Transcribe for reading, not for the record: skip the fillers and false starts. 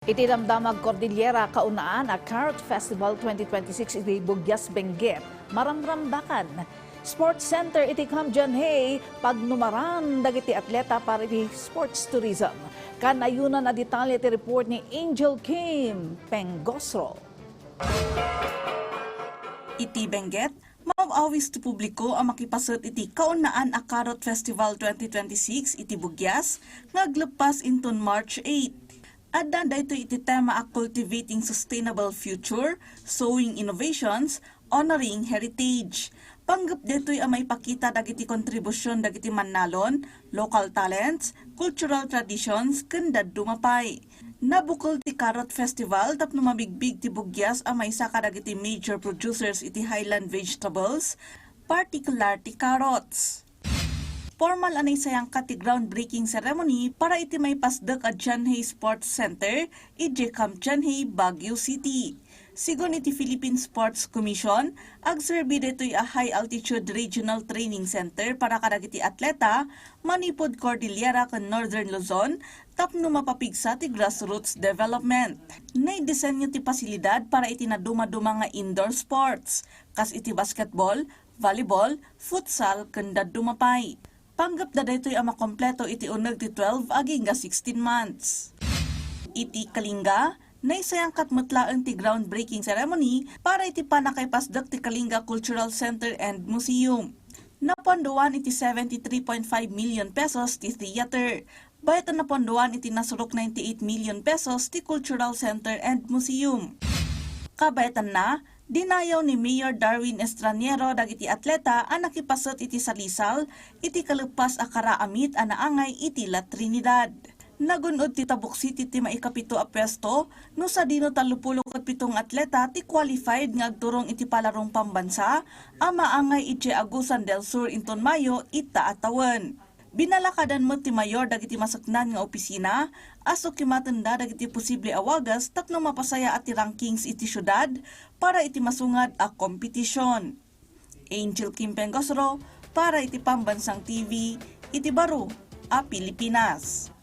Iti Damdamag Cordillera kaunaan a Carrot Festival 2026 iti Bugyas Benguet, Maramrambakan. Sports Center iti Kamjanhay, pagnumaran dagiti atleta para iti sports tourism. Kanayunan na detalye iti report ni Angel Kim Pengosro. Iti Benguet, mawawis ti publiko ang makipasot iti kaunaan a Carrot Festival 2026 iti Bugyas nga aglepas inton March 8. Adda dayto iti tema a Cultivating Sustainable Future, Sowing Innovations, Honoring Heritage. Panggap deto'y amay pakita dagiti kontribusyon dagiti mannalon, local talents, cultural traditions, kandad dumapay. Nabukol ti Carrot Festival tapno mabigbig ti Bugyas amay saka dagiti major producers iti highland vegetables, particular ti carrots. Formal anay sayang kati groundbreaking ceremony para iti may pasdak at Janhay Sports Center, iti Kamjanhay, Baguio City. Sigon iti Philippine Sports Commission, agserbi deto'y a high-altitude regional training center para kadagiti atleta, manipod Cordillera kan Northern Luzon, tapno mapapigsa ti grassroots development. Naidisenyo ti pasilidad para iti naduma-duma nga indoor sports, kas iti basketball, volleyball, futsal, kandad dumapay. Panggap na dito'y ang makompleto iti uneg ti 12 aging 16 months. Iti Kalinga, naisayang katmutlaan ti groundbreaking ceremony para iti panakaypasdak ti Kalinga Cultural Center and Museum. Naponduan iti 73.5 million pesos ti theater. Bayat na naponduan iti nasurok 98 million pesos ti Cultural Center and Museum. Kabayatan na, dinayaw ni Mayor Darwin Estraniero dagiti atleta ang nakipasot iti salisal, iti kalupas a karaamit a naangay iti La Trinidad. Nagunod ti Tabuk City ti maikapito a pwesto, no sa dino 37 atleta ti qualified nga agturong iti palarong pambansa, a maangay iti Agusan del Sur inton Mayo ita atawan. Binalakadan mo ti mayor dagiti masaknan nga opisina, aso kimatanda dagiti posible awagas tapno mapasaya at ti rankings iti syudad para iti masungad a kompetisyon. Angel Kim Pengosro para iti Pambansang TV, iti Baro, a Pilipinas.